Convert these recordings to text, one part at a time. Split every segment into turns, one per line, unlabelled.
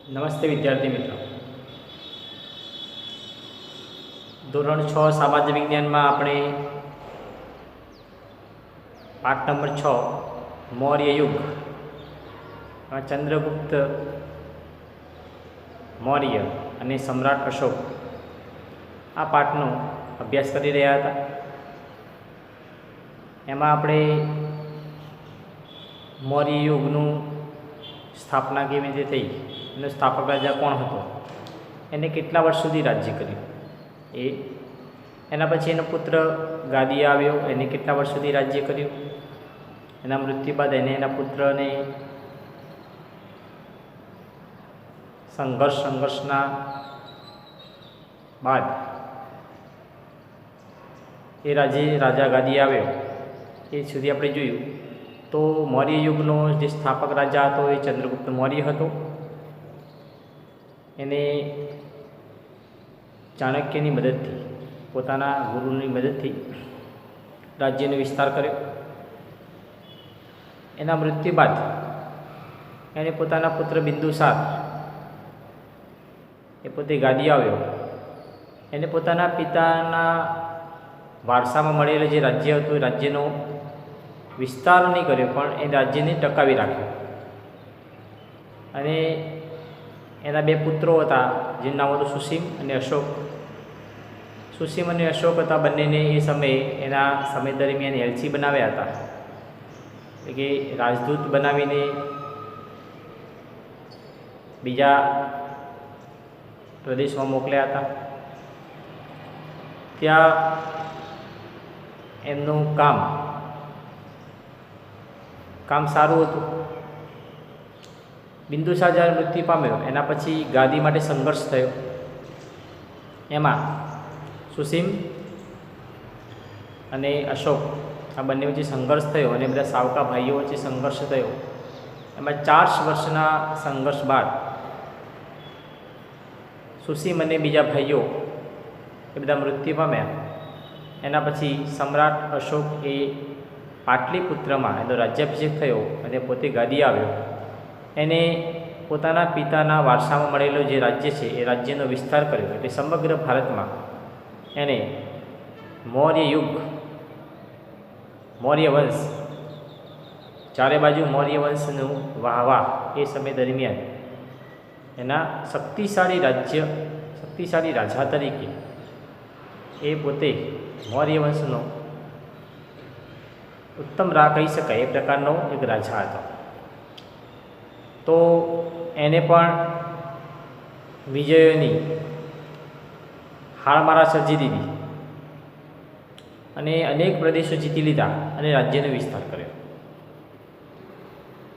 નમસ્તે વિદ્યાર્થી મિત્રો. ધોરણ 6 સામાજિક વિજ્ઞાનમાં આપણે પાઠ નંબર 6 મૌર્ય યુગ, ચંદ્રગુપ્ત મૌર્ય અને સમ્રાટ અશોક આ પાઠનો અભ્યાસ કરી રહ્યા હતા. એમાં આપણે મૌર્ય યુગનું સ્થાપના કેવી રીતે થઈ, એનો સ્થાપક રાજા કોણ હતો, એને કેટલા વર્ષ સુધી રાજ્ય કર્યું, એના પછી એનો પુત્ર ગાદી આવ્યો, એને કેટલા વર્ષ સુધી રાજ્ય કર્યું, એના મૃત્યુ બાદ એના પુત્રને સંઘર્ષના બાદ એ રાજા ગાદી આવ્યો એ સુધી આપણે જોયું. તો મૌર્ય યુગનો જે સ્થાપક રાજા હતો એ ચંદ્રગુપ્ત મૌર્ય હતો. એને ચાણક્યની મદદથી, પોતાના ગુરુની મદદથી રાજ્યનો વિસ્તાર કર્યો. એના મૃત્યુ બાદ એને પોતાના પુત્ર બિંદુસાર એ પોતે ગાદી આવ્યો. એને પોતાના પિતાના વારસામાં મળેલું જે રાજ્ય હતું એ રાજ્યનો વિસ્તાર નહીં કર્યો, પણ એ રાજ્યને ટકાવી રાખ્યો. અને એના બે પુત્રો હતા, જેનું નામ હતું સુસીમ અને અશોક. સુસીમ અને અશોક હતા, બંનેને એ સમયે એના સમય દરમિયાન એલચી બનાવ્યા હતા, એટલે કે રાજદૂત બનાવીને બીજા પ્રદેશમાં મોકલ્યા હતા. ત્યાં એમનું કામ સારું હતું. બિંદુસાર જ્યારે મૃત્યુ પામ્યો એના પછી ગાદી માટે સંઘર્ષ થયો. એમાં સુસીમ અને અશોક આ બંને વચ્ચે સંઘર્ષ થયો અને બધા સાવકા ભાઈઓ વચ્ચે સંઘર્ષ થયો. એમાં 4 વર્ષના સંઘર્ષ બાદ સુસીમ અને બીજા ભાઈઓ એ બધા મૃત્યુ પામ્યા. એના પછી સમ્રાટ અશોક એ પાટલીપુત્રમાં એનો રાજ્યાભિષેક થયો અને પોતે ગાદી આવ્યો. એને પોતાના પિતાના વારસામાં મળેલો જે રાજ્ય છે એ રાજ્યનો વિસ્તાર કર્યો. એટલે સમગ્ર ભારતમાં એને મૌર્ય યુગ, મૌર્ય વંશ, ચારે બાજુ મૌર્ય વંશનું વાહવા એ સમય દરમિયાન એના શક્તિશાળી રાજા તરીકે એ પોતે મૌર્ય વંશનો ઉત્તમ કહી શકાય એ પ્રકારનો એક રાજા હતો. તો એને પણ વિજયોની હારમાળા સર્જી દીધી અને અનેક પ્રદેશો જીતી લીધા અને રાજ્યનો વિસ્તાર કર્યો.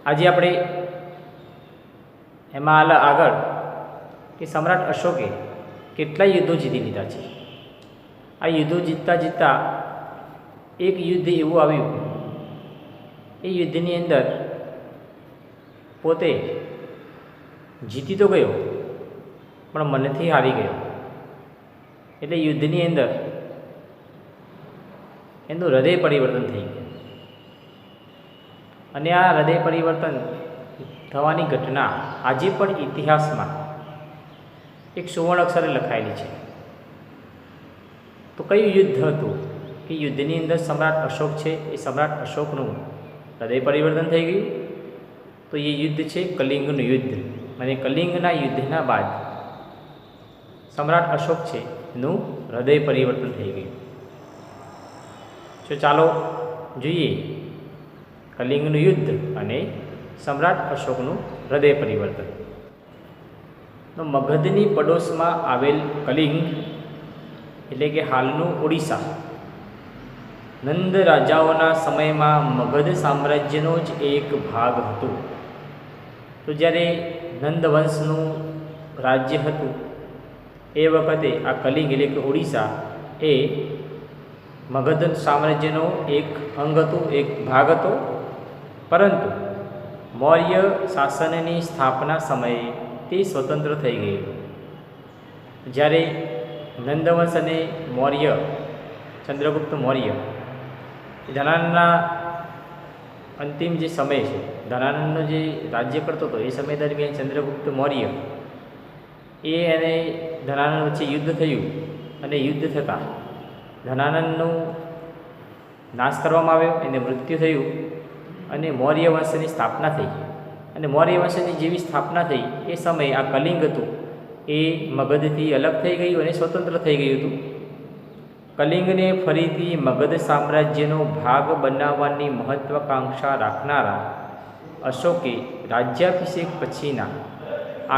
આજે આપણે એમાં આગળ કે સમ્રાટ અશોકે કેટલાય યુદ્ધો જીતી લીધા છે. આ યુદ્ધો જીતતા એક યુદ્ધ એવું આવ્યું, એ યુદ્ધની અંદર પોતે જીતી તો ગયો પણ મનથી હારી ગયો. એટલે યુદ્ધની અંદર એનું હૃદય પરિવર્તન થઈ ગયું. અને આ હૃદય પરિવર્તન થવાની ઘટના આજે પણ ઇતિહાસમાં એક સુવર્ણ અક્ષરે લખાયેલી છે. તો કયું યુદ્ધ હતું કે યુદ્ધની અંદર સમ્રાટ અશોક છે, એ સમ્રાટ અશોકનું હૃદય પરિવર્તન થઈ ગયું? તો એ યુદ્ધ છે કલિંગનું યુદ્ધ. અને કલિંગના યુદ્ધના બાદ સમ્રાટ અશોક છે એનું હૃદય પરિવર્તન થઈ ગયું. તો ચાલો જોઈએ કલિંગનું યુદ્ધ અને સમ્રાટ અશોકનું હૃદય પરિવર્તન. તો મગધની પડોશમાં આવેલ કલિંગ એટલે કે હાલનું ઓડિશા, નંદ રાજાઓના સમયમાં મગધ સામ્રાજ્યનો જ એક ભાગ હતો. તો જ્યારે નંદ વંશનું રાજ્ય હતું એ વખતે આ કલિંગ એટલે કે ઓડિશા એ મગધ સામ્રાજ્યનો એક અંગ હતું, એક ભાગ હતો. પરંતુ મૌર્ય શાસનની સ્થાપના સમયે તે સ્વતંત્ર થઈ ગયું. જ્યારે નંદવંશ અને મૌર્ય, ચંદ્રગુપ્ત મૌર્ય ધનાનના અંતિમ જે સમય છે, ધનાનંદનો જે રાજ્ય કરતો હતો એ સમય દરમિયાન ચંદ્રગુપ્ત મૌર્ય એ અને ધનાનંદ વચ્ચે યુદ્ધ થયું અને યુદ્ધ થતાં ધનાનંદનું નાશ કરવામાં આવ્યો, એને મૃત્યુ થયું અને મૌર્ય વંશની સ્થાપના થઈ. અને મૌર્ય વંશની જેવી સ્થાપના થઈ એ સમયે આ કલિંગ હતું એ મગધથી અલગ થઈ ગયું અને સ્વતંત્ર થઈ ગયું હતું. કલિંગને ફરીથી મગધ સામ્રાજ્યનો ભાગ બનાવવાની મહત્વાકાંક્ષા રાખનારા અશોકે રાજ્યાભિષેક પછીના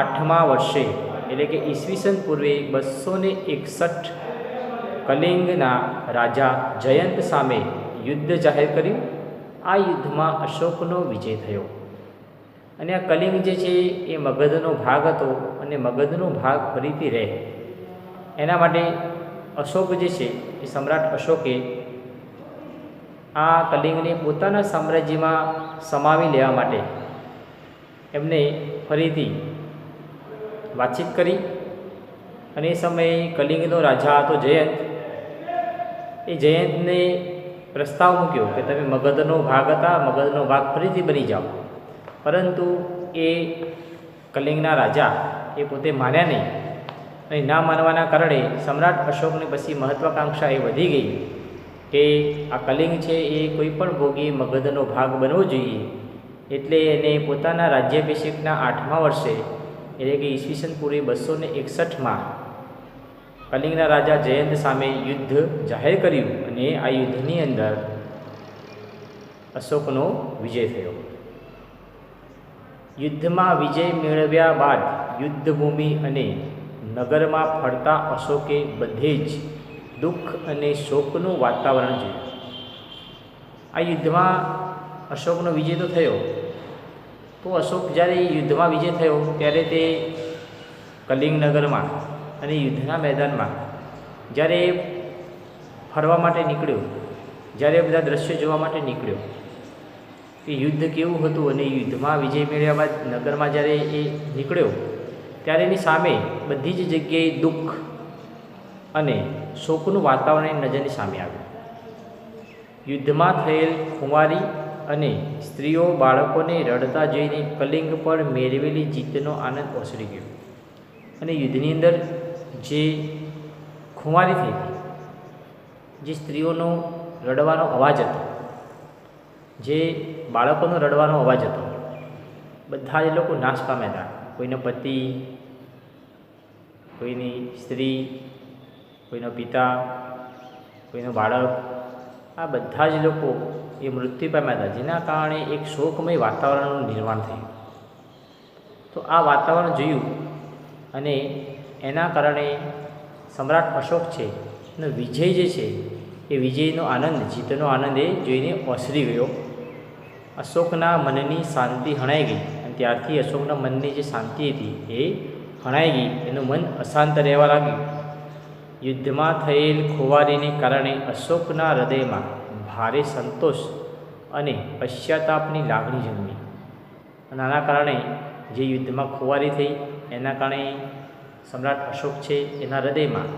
8મા વર્ષે એટલે કે ઈસવીસન પૂર્વે 261 કલિંગના રાજા જયંત સામે યુદ્ધ જાહેર કર્યું. આ યુદ્ધમાં અશોકનો વિજય થયો અને આ કલિંગ જે છે એ મગધનો ભાગ હતો અને મગધનો ભાગ ફરીથી રહે એના માટે અશોક જે છે એ સમ્રાટ અશોકે આ કલિંગને પોતાના સામ્રાજ્યમાં સમાવી લેવા માટે એમને ફરીથી વાતચીત કરી. અને એ સમયે કલિંગનો રાજા હતો જયંત. એ જયંતને પ્રસ્તાવ મૂક્યો કે તમે મગધનો ભાગ હતા, મગધનો ભાગ ફરીથી બની જાઓ. પરંતુ એ કલિંગના રાજા એ પોતે માન્યા નહીં અને ના માનવાના કારણે સમ્રાટ અશોકની પછી મહત્વાકાંક્ષા એ વધી ગઈ કે આ કલિંગ છે એ કોઈ પણ ભોગે મગધનો ભાગ બનવો જોઈએ. એટલે એને પોતાના રાજ્યાભિષેકના 8મા વર્ષે એટલે કે ઈસવીસન પૂર્વે 261માં કલિંગના રાજા જયંત સામે યુદ્ધ જાહેર કર્યું અને આ યુદ્ધની અંદર અશોકનો વિજય થયો. યુદ્ધમાં વિજય મેળવ્યા બાદ યુદ્ધભૂમિ અને નગરમાં ફરતા અશોકે બધે જ દુઃખ અને શોકનું વાતાવરણ જોયું. આ યુદ્ધમાં અશોકનો વિજય તો થયો, તો અશોક જ્યારે યુદ્ધમાં વિજય થયો ત્યારે તે કલિંગ નગરમાં અને યુદ્ધના મેદાનમાં જ્યારે ફરવા માટે નીકળ્યો, જ્યારે બધા દ્રશ્યો જોવા માટે નીકળ્યો કે યુદ્ધ કેવું હતું અને યુદ્ધમાં વિજય મેળવ્યા બાદ નગરમાં જ્યારે એ નીકળ્યો ત્યારે એની સામે બધી જ જગ્યાએ દુઃખ અને શોકનું વાતાવરણ એની નજરની સામે આવ્યું. યુદ્ધમાં થયેલ ખુમારી અને સ્ત્રીઓ બાળકોને રડતા જોઈને કલિંગ પર મેળવેલી જીતનો આનંદ ઓસરી ગયો. અને યુદ્ધની અંદર જે ખુમારી થઈ હતી, જે સ્ત્રીઓનો રડવાનો અવાજ હતો, જે બાળકોનો રડવાનો અવાજ હતો, બધા જ લોકો નાશ પામ્યા હતા. કોઈનો પતિ, કોઈની સ્ત્રી, કોઈનો પિતા, કોઈનો બાળક, આ બધા જ લોકો એ મૃત્યુ પામ્યા હતા, જેના કારણે એક શોકમય વાતાવરણનું નિર્માણ થયું. તો આ વાતાવરણ જોયું અને એના કારણે સમ્રાટ અશોક છે એનો વિજય જે છે એ વિજયનો આનંદ, જીતનો આનંદ એ જોઈને ઓસરી ગયો. અશોકના મનની શાંતિ હણાઈ ગઈ અને ત્યારથી અશોકના મનની જે શાંતિ હતી એ હણાઈ ગઈ. એનું મન અશાંત રહેવા લાગ્યું. યુદ્ધમાં થયેલ ખુવારીને કારણે અશોકના હૃદયમાં ભારે સંતોષ અને પશ્ચાતાપની લાગણી જન્મી. અને આના કારણે જે યુદ્ધમાં ખુવારી થઈ એના કારણે સમ્રાટ અશોક છે એના હૃદયમાં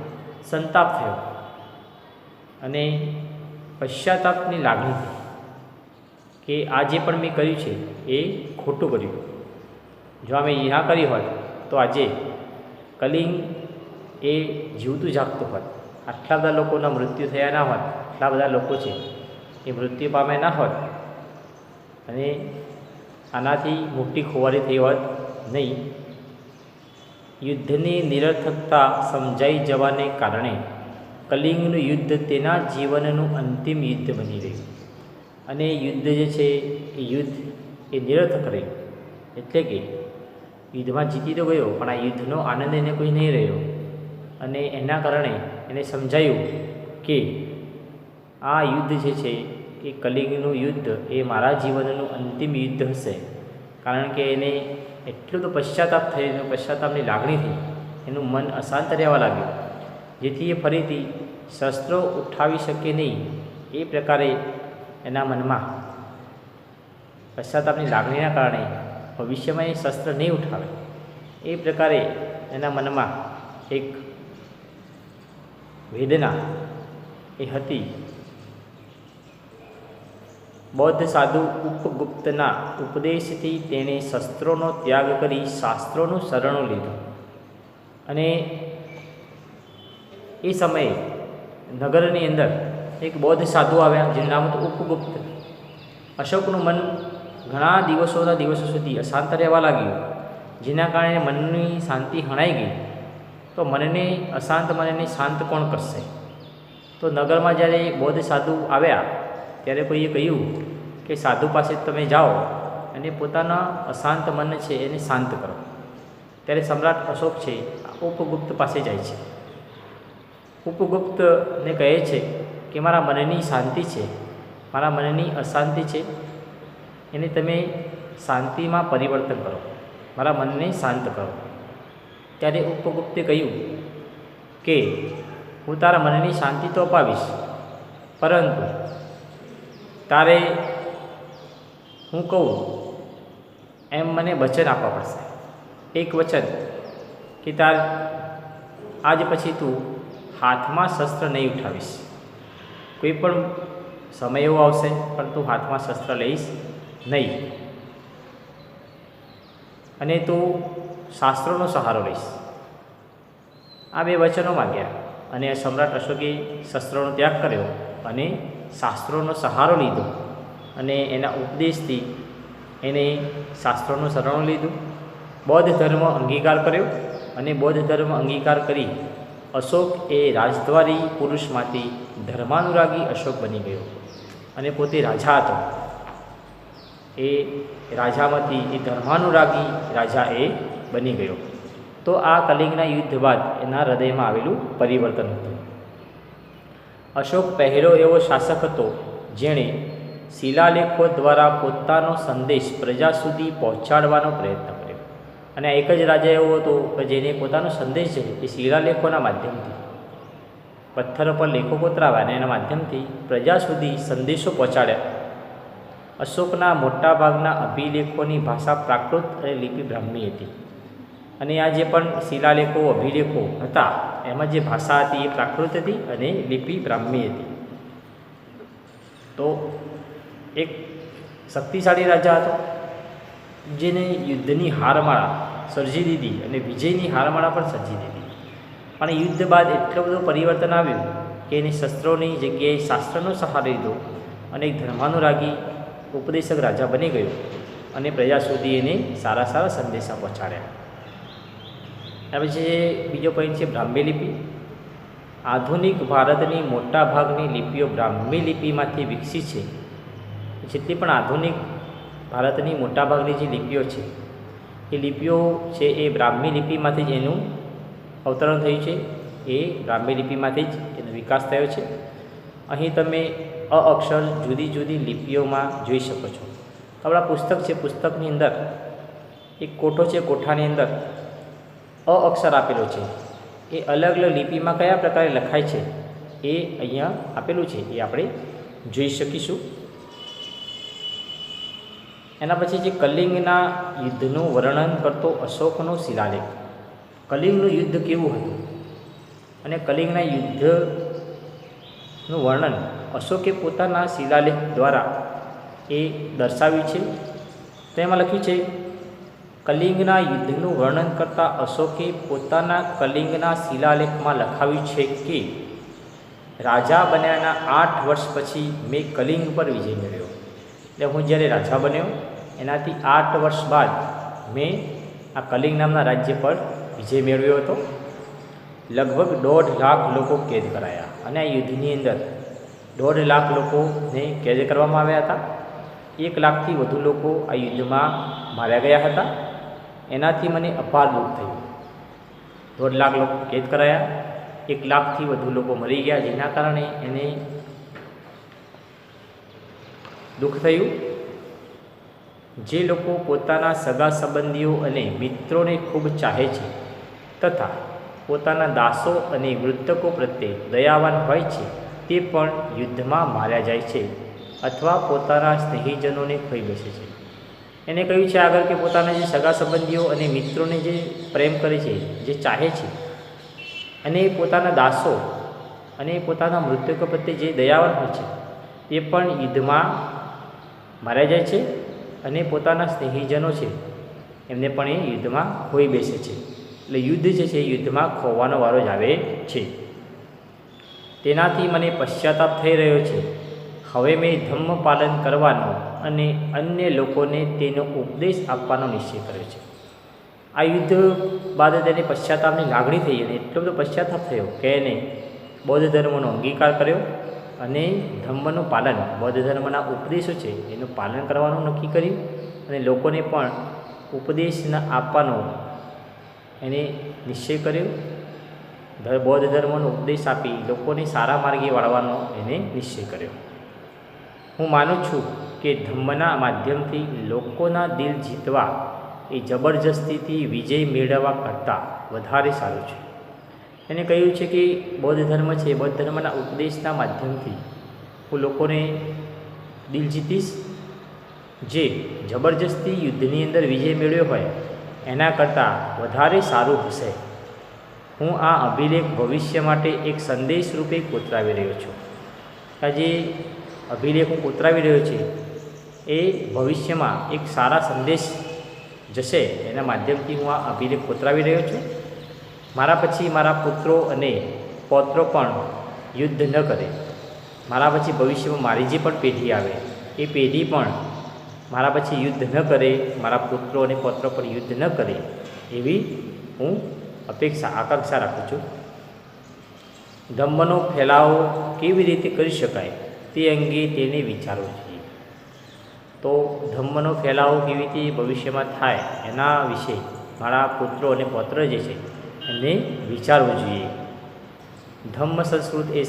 સંતાપ થયો અને પશ્ચાતાપની લાગણી થઈ કે આ જે પણ મેં કર્યું છે એ ખોટું કર્યું. જો અમે ના કરી હોત તો આજે કલિંગ એ જીવતું જાગતું હોત, આટલા બધા લોકોના મૃત્યુ થયા ના હોત, આટલા બધા લોકો છે એ મૃત્યુ પામ્યા ના હોત અને આનાથી મોટી ખુવારી થઈ હોત નહીં. યુદ્ધની નિરર્થકતા સમજાઈ જવાને કારણે કલિંગનું યુદ્ધ તેના જીવનનું અંતિમ યુદ્ધ બની રહ્યું અને યુદ્ધ જે છે એ યુદ્ધ એ નિરર્થક રહ્યું. એટલે કે યુદ્ધમાં જીતી તો ગયો પણ આ યુદ્ધનો આનંદ એને કોઈ નહીં રહ્યો અને એના કારણે એને સમજાયું કે આ યુદ્ધ જે છે એ કલિંગનું યુદ્ધ એ મારા જીવનનું અંતિમ યુદ્ધ હશે. કારણ કે એને એટલું તો પશ્ચાતાપ થયો, પશ્ચાતાપની લાગણી થઈ, એનું મન અશાંત રહેવા લાગ્યું, જેથી એ ફરીથી શસ્ત્રો ઉઠાવી શકે નહીં. એ પ્રકારે એના મનમાં પશ્ચાતાપની લાગણીના કારણે ભવિષ્યમાં એ શસ્ત્ર નહીં ઉઠાવે. એ પ્રકારે એના મનમાં એક વેદના એ હતી. બૌદ્ધ સાધુ ઉપગુપ્તના ઉપદેશથી તેણે શસ્ત્રોનો ત્યાગ કરી શાસ્ત્રોનું શરણું લીધું અને એ સમયે નગરની અંદર એક બૌદ્ધ સાધુ આવ્યા જેનું નામ હતું ઉપગુપ્ત. અશોકનું મન ઘણા દિવસો સુધી અશાંત રહેવા લાગ્યું, જેના કારણે મનની શાંતિ હણાઈ ગઈ. તો અશાંત મનને શાંત કોણ કરશે? તો નગરમાં જ્યારે બૌદ્ધ સાધુ આવ્યા ત્યારે કોઈએ કહ્યું કે સાધુ પાસે તમે જાઓ અને પોતાના અશાંત મન છે એને શાંત કરો. ત્યારે સમ્રાટ અશોક છે ઉપગુપ્ત પાસે જાય છે. ઉપગુપ્તને કહે છે કે મારા મનની શાંતિ છે, મારા મનની અશાંતિ છે, એને તમે શાંતિમાં પરિવર્તન કરો, મારા મનને શાંત કરો. ત્યારે ઉપગુપ્તે કહ્યું કે હું તારા મનની શાંતિ તો અપાવીશ, પરંતુ તારે હું કહું એમ મને વચન આપવા પડશે. એક વચન કે આજ પછી તું હાથમાં શસ્ત્ર નહીં ઉઠાવીશ. કોઈ પણ સમય એવો આવશે પણ તું હાથમાં શસ્ત્ર લઈશ નહીં, અને તું શાસ્ત્રોનો સહારો લઈશ. આ બે વચનો માગ્યા અને સમ્રાટ અશોકે શસ્ત્રોનો ત્યાગ કર્યો અને શાસ્ત્રોનો સહારો લીધો, અને એના ઉપદેશથી એને શાસ્ત્રોનું શરણ લીધું. બૌદ્ધ ધર્મ અંગીકાર કર્યો, અને બૌદ્ધ ધર્મ અંગીકાર કરી અશોક એ રાજદ્વારી પુરુષમાંથી ધર્માનુરાગી અશોક બની ગયો, અને પોતે રાજા હતો. એ રાજામાંથી એ ધર્માનુરાગી રાજા એ બની ગયો. તો આ કલિંગના યુદ્ધ બાદ એના હૃદયમાં આવેલું પરિવર્તન હતું. અશોક પહેલો એવો શાસક હતો જેણે શિલાલેખો દ્વારા પોતાનો સંદેશ પ્રજા સુધી પહોંચાડવાનો પ્રયત્ન કર્યો. અને એક જ રાજા એવો હતો કે જેને પોતાનો સંદેશ છે એ શિલાલેખોના માધ્યમથી, પથ્થર પર લેખો કોતરાવ્યા અને એના માધ્યમથી પ્રજા સુધી સંદેશો પહોંચાડ્યા. અશોકના મોટાભાગના અભિલેખોની ભાષા પ્રાકૃત અને લિપિ બ્રાહ્મી હતી. અને આ જે પણ શિલાલેખો અભિલેખો હતા એમાં જે ભાષા હતી એ પ્રાકૃત હતી અને લિપિ બ્રાહ્મી હતી. તો એક શક્તિશાળી રાજા હતો જેને યુદ્ધની હારમાળા સર્જી દીધી અને વિજયની હારમાળા પણ સર્જી દીધી. પણ યુદ્ધ બાદ એટલું બધું પરિવર્તન આવ્યું કે એને શસ્ત્રોની જગ્યાએ શાસ્ત્રનો સહારો લીધો અને એક ધર્માનુરાગી ઉપદેશક રાજા બની ગયો, અને પ્રજા સુધી એને સારા સારા સંદેશા પહોંચાડ્યા. આ પછી બીજો પોઈન્ટ છે બ્રાહ્મી લિપિ. આધુનિક ભારતની મોટાભાગની લિપિઓ બ્રાહ્મી લિપિમાંથી વિકસી છે. જેટલી પણ આધુનિક ભારતની મોટાભાગની જે લિપિઓ છે એ લિપિઓ છે એ બ્રાહ્મી લિપિમાંથી જ એનું અવતરણ થયું છે. એ બ્રાહ્મી લિપિમાંથી જ એનો વિકાસ થયો છે. અહીં તમે અ અક્ષર જુદી જુદી લિપિઓમાં જોઈ શકો છો. આપણા પુસ્તક છે, પુસ્તકની અંદર એક કોઠો છે, કોઠાની અંદર અ અક્ષર આપેલો છે. એ અલગ અલગ લિપિમાં કયા પ્રકારે લખાય છે એ અહીંયા આપેલું છે, એ આપણે જોઈ શકીશું. એના પછી જે કલિંગના યુદ્ધનું વર્ણન કરતો અશોકનો શિલાલેખ. કલિંગનું યુદ્ધ કેવું હતું અને કલિંગના યુદ્ધનું વર્ણન અશોકે પોતાના શિલાલેખ દ્વારા એ દર્શાવ્યું છે. તો એમાં લખ્યું છે, કલિંગના યુદ્ધનું વર્ણન કરતા અશોકે પોતાના કલિંગના શિલાલેખમાં લખાવ્યું છે કે રાજા બન્યાના 8 વર્ષ પછી મેં કલિંગ પર વિજય મેળવ્યો. એટલે હું જ્યારે રાજા બન્યો એનાથી 8 વર્ષ બાદ મેં આ કલિંગ નામના રાજ્ય પર વિજય મેળવ્યો હતો. લગભગ 1.5 લાખ લોકો કેદ કરાયા, અને આ યુદ્ધની અંદર 1.5 લાખ લોકોને કેદ કરવામાં આવ્યા હતા. 1 લાખથી વધુ લોકો આ યુદ્ધમાં માર્યા ગયા હતા. એનાથી મને અપાર દુઃખ થયું. 1.5 લાખ લોકો કેદ કરાયા, 1 લાખથી વધુ લોકો મરી ગયા, જેના કારણે એને દુઃખ થયું. જે લોકો પોતાના સગા સંબંધીઓ અને મિત્રોને ખૂબ ચાહે છે તથા પોતાના દાસો અને મૃતકો પ્રત્યે દયાવાન હોય છે તે પણ યુદ્ધમાં માર્યા જાય છે અથવા પોતાના સ્નેહીજનોને ખોઈ બેસે છે. એને કહ્યું છે આગળ કે પોતાના જે સગા સંબંધીઓ અને મિત્રોને જે પ્રેમ કરે છે, જે ચાહે છે, અને પોતાના દાસો અને પોતાના મૃતકો પ્રત્યે જે દયાવાન હોય છે તે પણ યુદ્ધમાં માર્યા જાય છે, અને પોતાના સ્નેહીજનો છે એમને પણ એ યુદ્ધમાં ખોઈ બેસે છે. એટલે યુદ્ધ જે છે એ યુદ્ધમાં ખોવાનો વારો જ આવે છે. તેનાથી મને પશ્ચાતાપ થઈ રહ્યો છે. હવે મેં ધમ્મ પાલન કરવાનો અને અન્ય લોકોને તેનો ઉપદેશ આપવાનો નિશ્ચય કર્યો છે. આ યુદ્ધ બાદ તેને પશ્ચાતાપની લાગણી થઈ અને એટલો બધો પશ્ચાતાપ થયો કે એને બૌદ્ધ ધર્મનો અંગીકાર કર્યો અને ધમ્મનું પાલન, બૌદ્ધ ધર્મના ઉપદેશો છે એનું પાલન કરવાનું નક્કી કર્યું અને લોકોને પણ ઉપદેશ આપવાનો એને નિશ્ચય કર્યો. બૌદ્ધ ધર્મનો ઉપદેશ આપી લોકોને સારા માર્ગે વાળવાનો એને નિશ્ચય કર્યો. હું માનું છું કે ધમ્મના માધ્યમથી લોકોના દિલ જીતવા એ જબરજસ્તીથી વિજય મેળવવા કરતાં વધારે સારું છે. એને કહ્યું છે કે બૌદ્ધ ધર્મ છે, બૌદ્ધ ધર્મના ઉપદેશના માધ્યમથી હું લોકોને દિલ જીતીશ. જે જબરજસ્તી યુદ્ધની અંદર વિજય મેળવ્યો હોય એના કરતાં વધારે સારું હશે. હું આ અભિલેખ ભવિષ્ય માટે એક સંદેશ રૂપે કોતરાવી રહ્યો છું. આ જે અભિલેખ હું કોતરાવી રહ્યો છે એ ભવિષ્યમાં એક સારા સંદેશ જશે એના માધ્યમથી હું આ અભિલેખ કોતરાવી રહ્યો છું. મારા પછી મારા પુત્રો અને પૌત્રો પણ યુદ્ધ ન કરે. મારા પછી ભવિષ્યમાં મારી જે પણ પેઢી આવે એ પેઢી પણ મારા પછી યુદ્ધ ન કરે, મારા પુત્રો અને પૌત્રો પણ યુદ્ધ ન કરે એવી હું આકાંક્ષા રાખું છું. ધમ્મનો ફેલાવો કેવી રીતે કરી શકાય તે અંગે તેને વિચારવું જોઈએ. તો ધમ્મનો ફેલાવો કેવી રીતે ભવિષ્યમાં થાય એના વિશે મારા પુત્રો અને પૌત્ર જે છે એમને વિચારવું જોઈએ. ધમ્મ સંસ્કૃત એ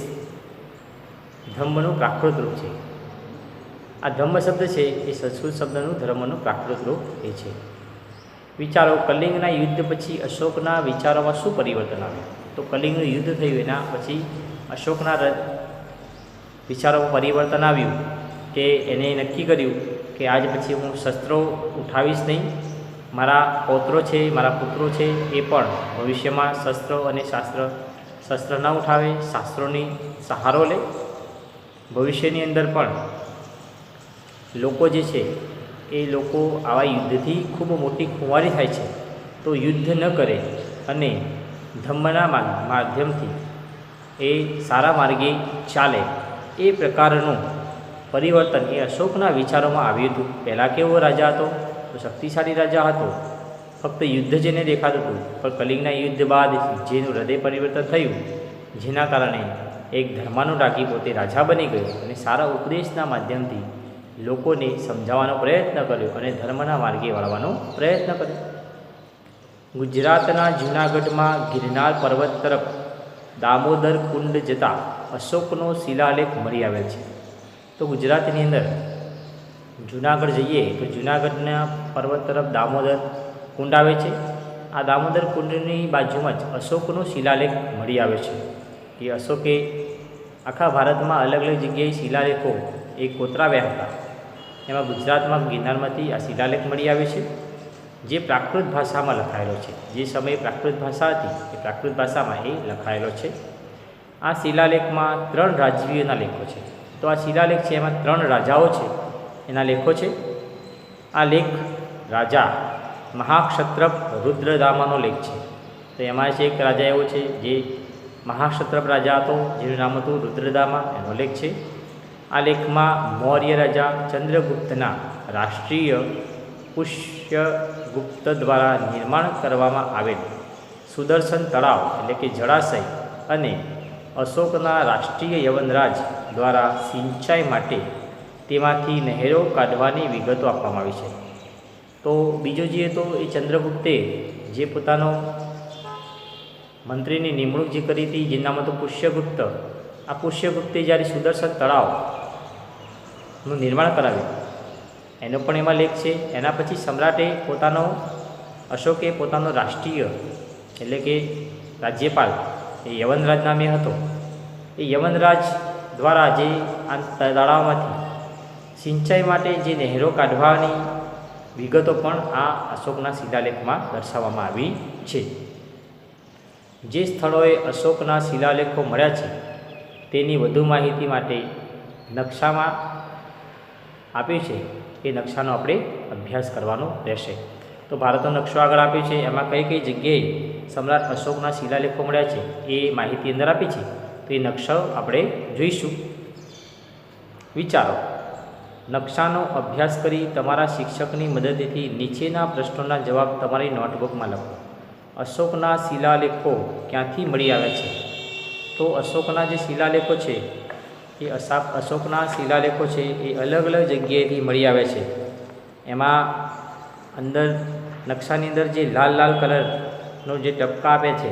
ધમ્મનું પ્રાકૃત રૂપ છે. આ ધમ્મ શબ્દ છે એ સંસ્કૃત શબ્દનું ધર્મનું પ્રાકૃત રૂપ એ છે. વિચારો, કલિંગના યુદ્ધ પછી અશોકના વિચારોમાં શું પરિવર્તન આવ્યું? તો કલિંગનું યુદ્ધ થયું એના પછી અશોકના વિચારોમાં પરિવર્તન આવ્યું કે એને નક્કી કર્યું કે આજ પછી હું શસ્ત્રો ઉઠાવીશ નહીં. મારા પૌત્રો છે, મારા પુત્રો છે એ પણ ભવિષ્યમાં શસ્ત્રો અને શસ્ત્ર ન ઉઠાવે, શાસ્ત્રોની સહારો લે. ભવિષ્યની અંદર પણ લોકો જે છે એ લોકો આવા યુદ્ધથી ખૂબ મોટી ખુવારી થાય છે તો યુદ્ધ ન કરે અને ધમ્મના માધ્યમથી એ સારા માર્ગે ચાલે. એ પ્રકારનું પરિવર્તન એ અશોકના વિચારોમાં આવ્યું હતું. પહેલાં કેવો રાજા હતો? તો શક્તિશાળી રાજા હતો, ફક્ત યુદ્ધ જેને દેખાતું હતું. પણ કલિંગના યુદ્ધ બાદ જેનું હૃદય પરિવર્તન થયું, જેના કારણે એક ધર્માનુરાગી પોતે રાજા બની ગયો અને સારા ઉપદેશના માધ્યમથી લોકોને સમજાવવાનો પ્રયત્ન કર્યો અને ધર્મના માર્ગે વાળવાનો પ્રયત્ન કર્યો. ગુજરાતના જૂનાગઢમાં ગિરનાર પર્વત તરફ દામોદર કુંડ જતા અશોકનો શિલાલેખ મળી આવેલ છે. તો ગુજરાતની અંદર જૂનાગઢ જઈએ તો જૂનાગઢના પર્વત તરફ દામોદર કુંડ આવે છે. આ દામોદર કુંડની બાજુમાં જ અશોકનો શિલાલેખ મળી આવે છે. એ અશોકે આખા ભારતમાં અલગ અલગ જગ્યાએ શિલાલેખો એ કોતરાવ્યા હતા. એમાં ગુજરાતમાં ગિરનારમાંથી આ શિલાલેખ મળી આવે છે જે પ્રાકૃત ભાષામાં લખાયેલો છે. જે સમયે પ્રાકૃત ભાષા હતી એ પ્રાકૃત ભાષામાં એ લખાયેલો છે. આ શિલાલેખમાં 3 રાજવીઓના લેખો છે. તો આ શિલાલેખ છે એમાં 3 રાજાઓ છે એના લેખો છે. આ લેખ રાજા મહાક્ષત્રપ રુદ્રદામાનો લેખ છે. તો એમાં છે એક રાજા એવો છે જે મહાક્ષત્રપ રાજા હતો જેનું નામ હતું રુદ્રદામા, એનો લેખ છે. આ લેખમાં મૌર્ય રાજા ચંદ્રગુપ્તના રાષ્ટ્રીય પુષ્યગુપ્ત દ્વારા નિર્માણ કરવામાં આવેલ સુદર્શન તળાવ એટલે કે જળાશય અને અશોકના રાષ્ટ્રીય યવનરાજ દ્વારા સિંચાઈ માટે તેમાંથી નહેરો કાઢવાની વિગતો આપવામાં આવી છે. તો બીજો જોઈએ તો એ ચંદ્રગુપ્તે જે પોતાનો મંત્રીની નિમણૂક જે કરી હતી જેનું નામ હતું પુષ્યગુપ્ત, આ પુષ્યગુપ્તે જ્યારે સુદર્શન તળાવનું નિર્માણ કરાવ્યું એનો પણ એમાં લેખ છે. એના પછી સમ્રાટે અશોકે પોતાનો રાષ્ટ્રીય એટલે કે રાજ્યપાલ એ યવનરાજ નામે હતો. એ યવનરાજ દ્વારા જે આ તળાવમાંથી સિંચાઈ માટે જે નહેરો કાઢવાની વિગતો પણ આ અશોકના શિલાલેખમાં દર્શાવવામાં આવી છે. જે સ્થળોએ અશોકના શિલાલેખો મળ્યા છે તેની વધુ માહિતી માટે નકશામાં આપ્યું છે એ નકશાનો આપણે અભ્યાસ કરવાનો રહેશે. તો ભારતનો નકશો આગળ આપ્યો છે, એમાં કઈ કઈ જગ્યાએ સમ્રાટ અશોકના શિલાલેખો મળ્યા છે એ માહિતી અંદર આપી છે. તો એ નકશો આપણે જોઈશું. વિચારો. નકશાનો અભ્યાસ કરી તમારા શિક્ષકની મદદથી નીચેના પ્રશ્નોના જવાબ તમારી નોટબુકમાં લખો. અશોકના શિલાલેખો ક્યાંથી મળી આવ્યા છે? તો અશોકના જે શિલાલેખો છે એ અશોકના શિલાલેખો છે એ અલગ અલગ જગ્યાએથી મળી આવે છે. એમાં અંદર નકશાની અંદર જે લાલ લાલ કલરનો જે ટપકા આપે છે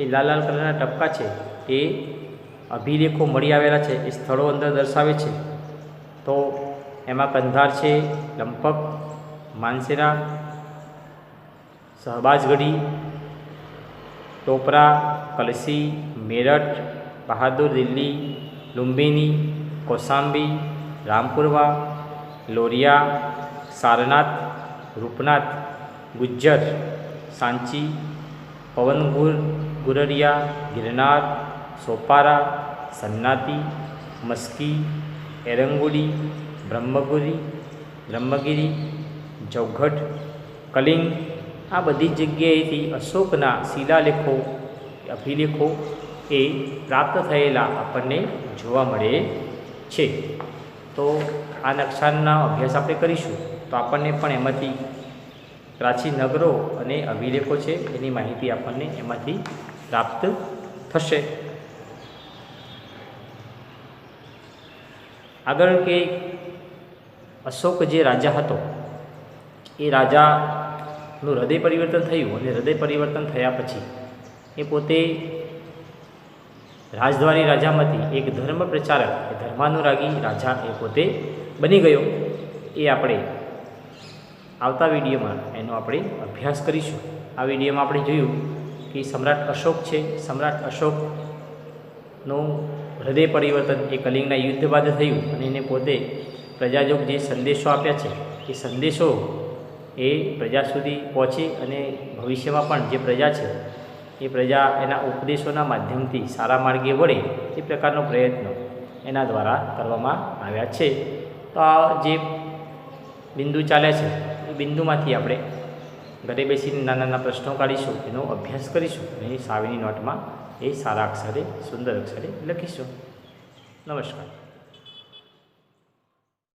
એ લાલ લાલ કલરના ટપકા છે એ અભિલેખો મળી આવેલા છે, એ સ્થળો અંદર દર્શાવે છે. તો એમાં કંધાર છે, લંપક, માનસેરા, શહબાઝગઢી, ટોપરા, કલસી, મેરઠ, બહાદુર દિલ્હી, લુંબિની, કોસાંબી, રામપુરવા, લોરિયા, સારનાથ, રૂપનાથ, ગુજ્જર, સાંચી, પવનગુર, ગુરરિયા, ગિરનાર, સોપારા, સન્નાતી, મસ્કી, એરંગુડી, બ્રહ્મગીરી, જૌઘટ, કલિંગ, આ બધી જગ્યાએથી અશોકના શિલાલેખો અભિલેખો એ પ્રાપ્ત થયેલા આપણને જોવા મળે છે. તો આ નકશાના અભ્યાસ આપણે કરીશું તો આપણને પણ એમાંથી પ્રાચીન નગરો અને અભિલેખો છે એની માહિતી આપણને એમાંથી પ્રાપ્ત થશે. આગળ કે અશોક જે રાજા હતો એ રાજાનું હૃદય પરિવર્તન થયું અને હૃદય પરિવર્તન થયા પછી એ પોતે રાજદ્વારી રાજામાંથી એક ધર્મ પ્રચારક, ધર્માનુરાગી રાજા એ પોતે બની ગયો. એ આપણે આવતા વિડીયોમાં એનો આપણે અભ્યાસ કરીશું. આ વિડીયોમાં આપણે જોયું કે સમ્રાટ અશોક છે, સમ્રાટ અશોકનું હૃદય પરિવર્તન એ કલિંગના યુદ્ધ બાદ થયું અને એને પોતે પ્રજાજોગ જે સંદેશો આપ્યા છે એ સંદેશો એ પ્રજા સુધી પહોંચે અને ભવિષ્યમાં પણ જે પ્રજા છે એ પ્રજા એના ઉપદેશોના માધ્યમથી સારા માર્ગે વળે એ પ્રકારનો પ્રયત્નો એના દ્વારા કરવામાં આવ્યા છે. તો આ જે બિંદુ ચાલે છે એ બિંદુમાંથી આપણે ઘરે બેસીને નાના નાના પ્રશ્નો કાઢીશું, એનો અભ્યાસ કરીશું અને એની સાવીની નોટમાં એ સારા અક્ષરે, સુંદર અક્ષરે લખીશું. નમસ્કાર.